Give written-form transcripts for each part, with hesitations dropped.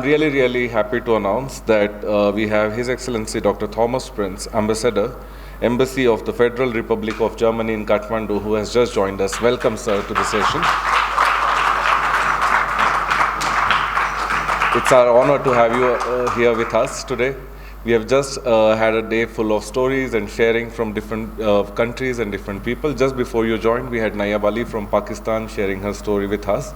really happy to announce that we have His Excellency Dr. Thomas Prince, Ambassador, Embassy of the Federal Republic of Germany in Kathmandu, who has just joined us. Welcome, sir, to the session. It's our honor to have you here with us today. We have just had a day full of stories and sharing from different countries and different people. Just before you joined, we had Nayab Ali from Pakistan sharing her story with us.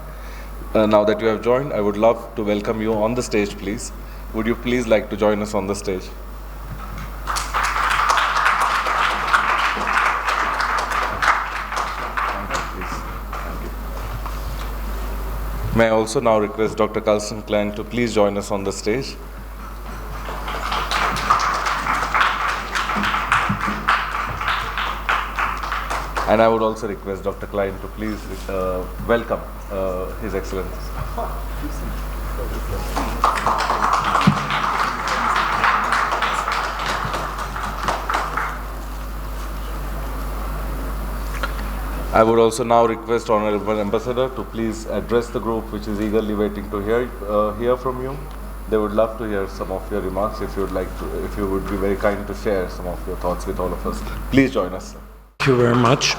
Now that you have joined, I would love to welcome you on the stage, please. Would you please like to join us on the stage? May I also now request Dr. Carlson Klein to please join us on the stage. And I would also request Dr. Klein to please welcome His Excellency. I would also now request Honorable Ambassador to please address the group, which is eagerly waiting to hear from you. They would love to hear some of your remarks if you would be very kind to share some of your thoughts with all of us. Please join us, sir. Thank you very much.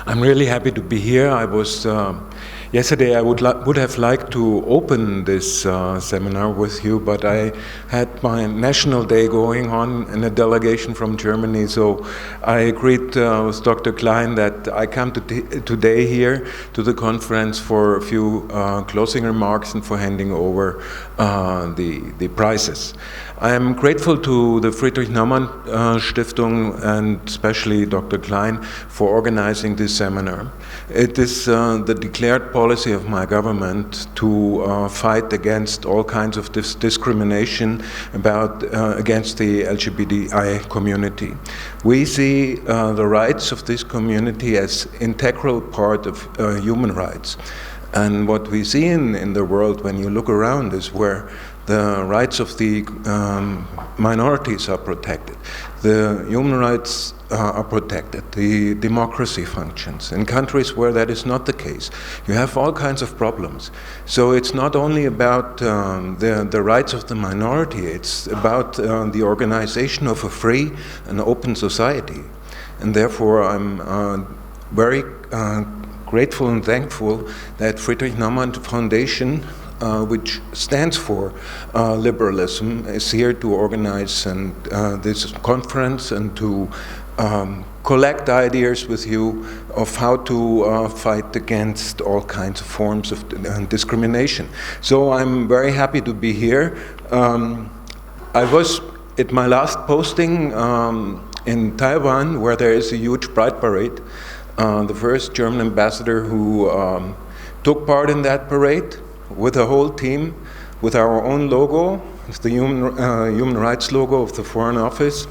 I'm really happy to be here. I was yesterday. I would have liked to open this seminar with you, but I had my National Day going on in a delegation from Germany. So I agreed with Dr. Klein that I come today here to the conference for a few closing remarks and for handing over the prizes. I am grateful to the Friedrich Naumann Stiftung and especially Dr. Klein for organizing this seminar. It is the declared policy of my government to fight against all kinds of discrimination against the LGBTI community. We see the rights of this community as integral part of human rights. And what we see in the world when you look around is where the rights of the minorities are protected. The human rights are protected. The democracy functions. In countries where that is not the case, you have all kinds of problems. So it's not only about the rights of the minority, it's about the organization of a free and open society. And therefore I'm very grateful and thankful that Friedrich Naumann Foundation, which stands for liberalism, is here to organize this conference and to collect ideas with you of how to fight against all kinds of forms of discrimination. So I'm very happy to be here. I was at my last posting in Taiwan, where there is a huge pride parade. The first German ambassador who took part in that parade with a whole team, with our own logo. It's the human rights logo of the Foreign Office,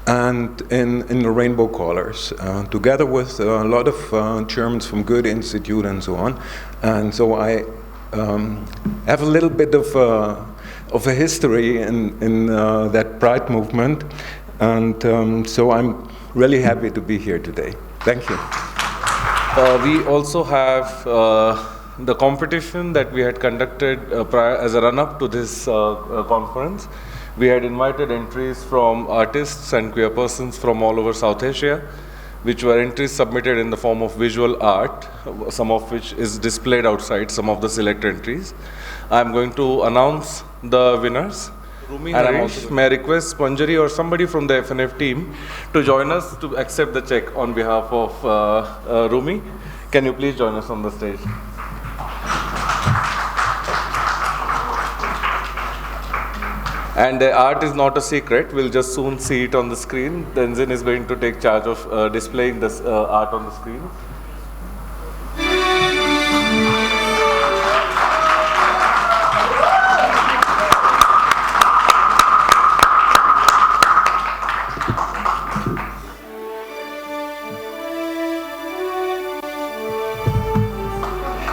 and in the rainbow colors, together with a lot of Germans from Goethe Institute and so on. And so I have a little bit of a history in that Pride movement, and so I'm really happy to be here today. Thank you. We also have the competition that we had conducted as a run-up to this conference. We had invited entries from artists and queer persons from all over South Asia, which were entries submitted in the form of visual art, some of which is displayed outside, some of the select entries. I'm going to announce the winners. And may I request Panjari or somebody from the FNF team to join us to accept the check on behalf of Rumi. Can you please join us on the stage? And the art is not a secret. We'll just soon see it on the screen. Tenzin is going to take charge of displaying this art on the screen.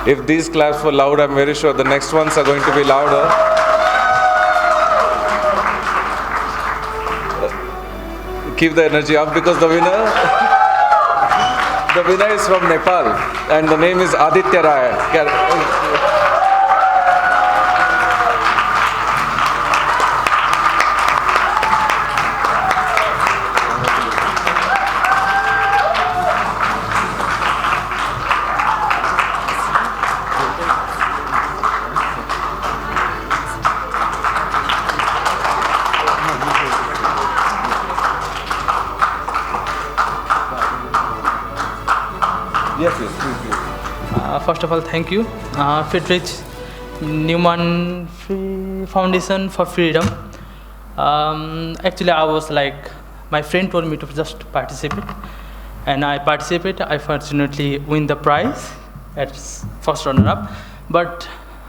If these claps were loud, I'm very sure the next ones are going to be louder. Keep the energy up, because the winner is from Nepal and the name is Aditya Rai. Yes, yes, please. First of all, thank you, Friedrich Newman Foundation for Freedom. Actually, I was like, my friend told me to just participate, and I participate. I fortunately win the prize as first runner-up. But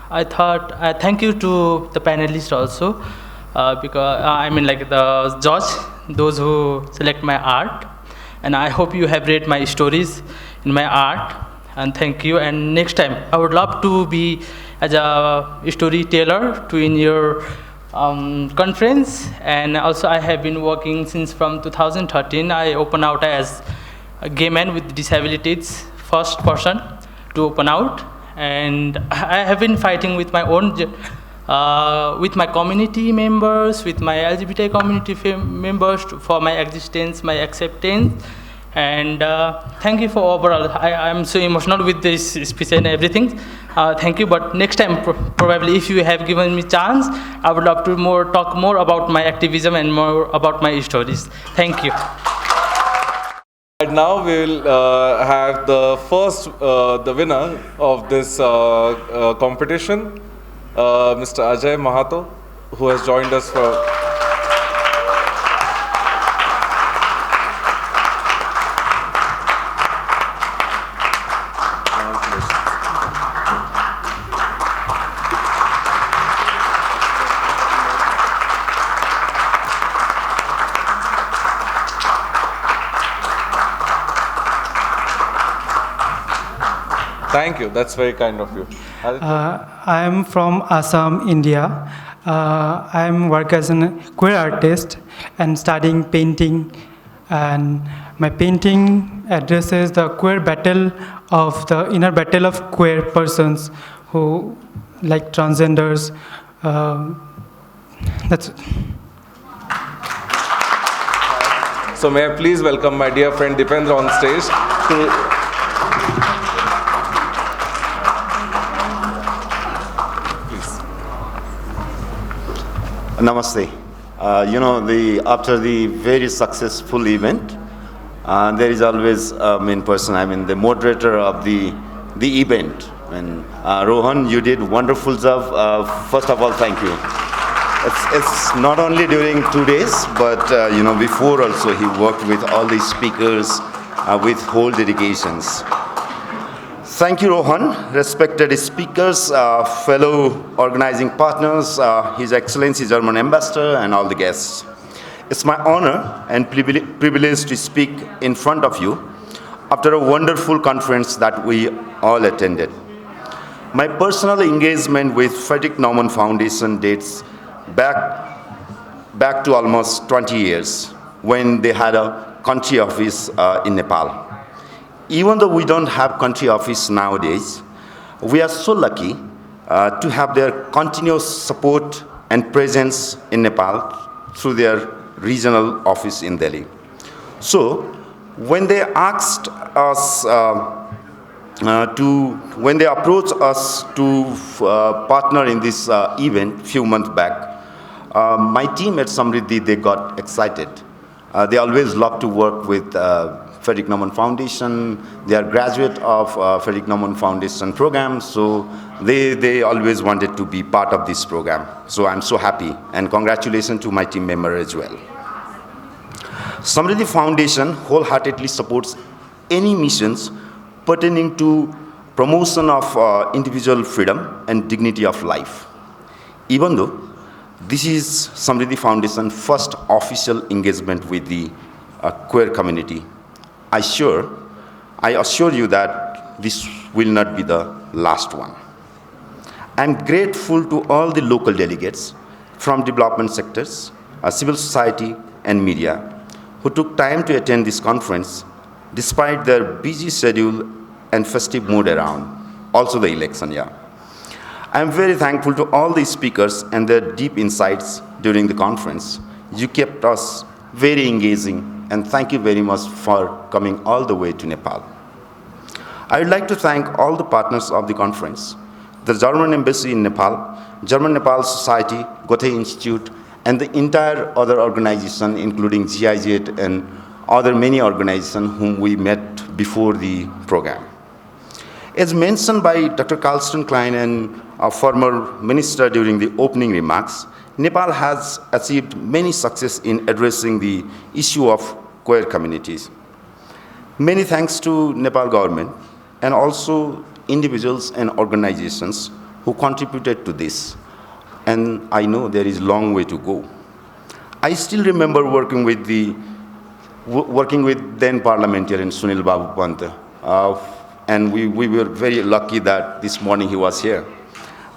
I thought, thank you to the panelists also, because I mean like the judge, those who select my art, and I hope you have read my stories in my art. And thank you. And next time, I would love to be as a storyteller to in your conference. And also, I have been working since from 2013. I open out as a gay man with disabilities, first person to open out. And I have been fighting with my own, with my community members, with my LGBT community members for my existence, my acceptance. And thank you for overall. I am so emotional with this speech and everything. Thank you. But next time, probably if you have given me chance, I would love to talk more about my activism and more about my stories. Thank you. And now we will have the winner of this competition, Mr. Ajay Mahato, who has joined us for. Thank you. That's very kind of you. I am from Assam, India. I am working as a queer artist and studying painting. And my painting addresses the queer battle of the inner battle of queer persons who like transgenders. That's it. So may I please welcome my dear friend Dipendra on stage to. Namaste. After the very successful event, there is always a main person, the moderator of the event. And Rohan, you did wonderful job. First of all, thank you. It's not only during 2 days, but before also he worked with all the speakers with whole dedications. Thank you, Rohan. Respected speakers, fellow organizing partners, His Excellency German Ambassador, and all the guests. It's my honor and privilege to speak in front of you after a wonderful conference that we all attended. My personal engagement with Frederick Naumann Foundation dates back to almost 20 years when they had a country office in Nepal. Even though we don't have country office nowadays, we are so lucky to have their continuous support and presence in Nepal through their regional office in Delhi. So when they asked us when they approached us to partner in this event few months back, my team at Samriddhi, they got excited. They always love to work with Frederick Naumann Foundation. They are graduate of Frederick Naumann Foundation program, so they always wanted to be part of this program. So I'm so happy, and congratulations to my team member as well. Samriddhi Foundation wholeheartedly supports any missions pertaining to promotion of individual freedom and dignity of life. Even though this is Samriddhi Foundation's first official engagement with the queer community, I assure you that this will not be the last one. I'm grateful to all the local delegates from development sectors, civil society, and media who took time to attend this conference despite their busy schedule and festive mood around, also the election year. I'm very thankful to all the speakers and their deep insights during the conference. You kept us very engaging, and thank you very much for coming all the way to Nepal. I would like to thank all the partners of the conference, the German Embassy in Nepal, German Nepal Society, Goethe Institute, and the entire other organization, including GIZ and other many organizations whom we met before the program. As mentioned by Dr. Carlston Klein and a former minister during the opening remarks, Nepal has achieved many success in addressing the issue of queer communities. Many thanks to Nepal government and also individuals and organizations who contributed to this. And I know there is a long way to go. I still remember working with then parliamentarian Sunil Babu Pant, and we were very lucky that this morning he was here.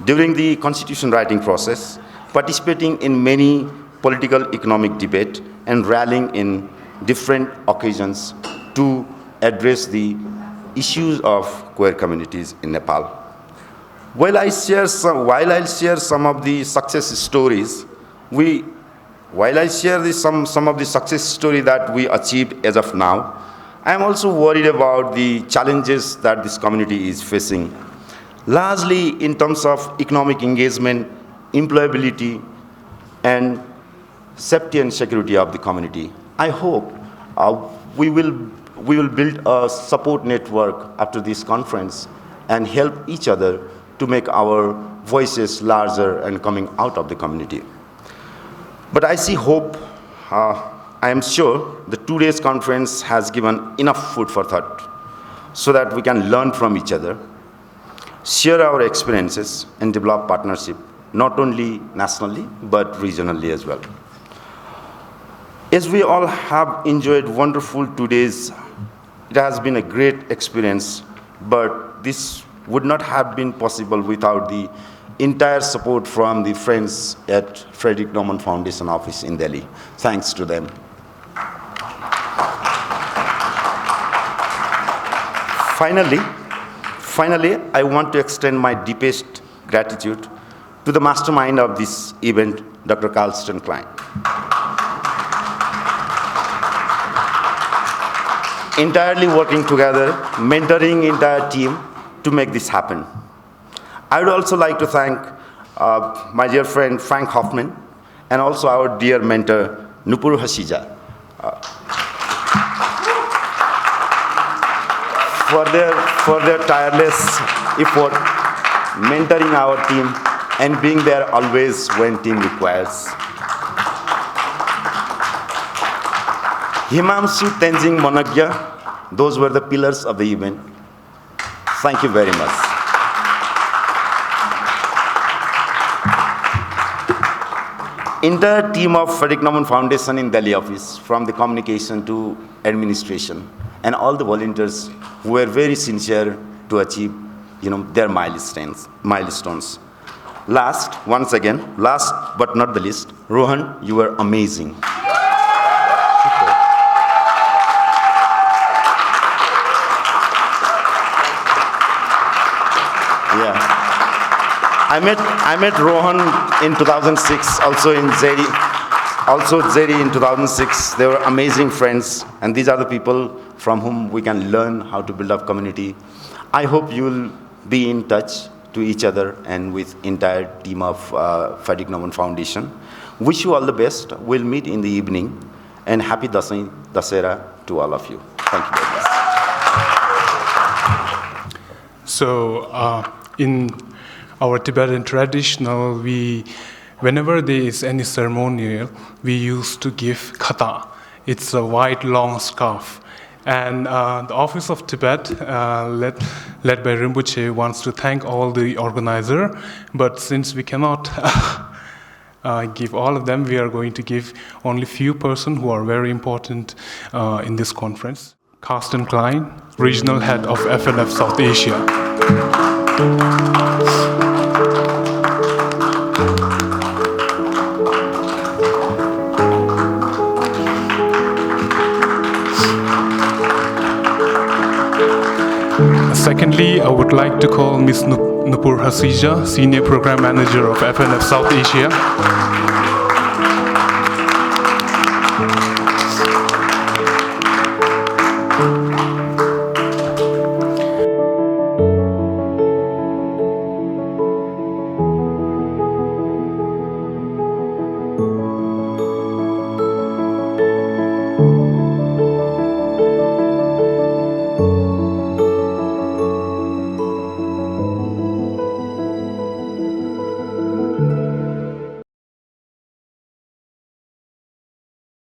During the constitution writing process, participating in many political economic debate and rallying in different occasions to address the issues of queer communities in Nepal. While I'll share some of the success stories, some of the success story that we achieved as of now, I am also worried about the challenges that this community is facing, largely in terms of economic engagement, employability, and safety and security of the community. I hope we will build a support network after this conference and help each other to make our voices larger and coming out of the community. But I see hope. I am sure the 2 days conference has given enough food for thought so that we can learn from each other, share our experiences, and develop partnership, not only nationally, but regionally as well. As we all have enjoyed wonderful 2 days, it has been a great experience, but this would not have been possible without the entire support from the friends at Frederick Naumann Foundation office in Delhi. Thanks to them. Finally, I want to extend my deepest gratitude to the mastermind of this event, Dr. Carlston Klein. Entirely working together, mentoring entire team to make this happen. I would also like to thank my dear friend Frank Hoffman and also our dear mentor Nupur Hasija for their tireless effort mentoring our team and being there always when team requires. Himamsu, Tenzing, Monagya, those were the pillars of the event. Thank you very much. Entire team of Frederick Naumann Foundation in Delhi office, from the communication to administration, and all the volunteers who were very sincere to achieve, their milestones. Last but not the least, Rohan, you were amazing. Yeah. I met Rohan in 2006, also in Zeri. Also Zeri in 2006. They were amazing friends, and these are the people from whom we can learn how to build up community. I hope you will be in touch to each other and with entire team of Frederick Naumann Foundation. Wish you all the best. We'll meet in the evening, and happy Dasera to all of you. Thank you very much. So, in our Tibetan traditional, whenever there is any ceremonial, we used to give kata. It's a white long scarf. And the Office of Tibet, led by Rinpoche, wants to thank all the organizer. But since we cannot give all of them, we are going to give only few persons who are very important in this conference. Carsten Klein, Regional Head of FNF South Asia. Secondly, I would like to call Ms. Nupur Hasija, Senior Program Manager of FNF South Asia.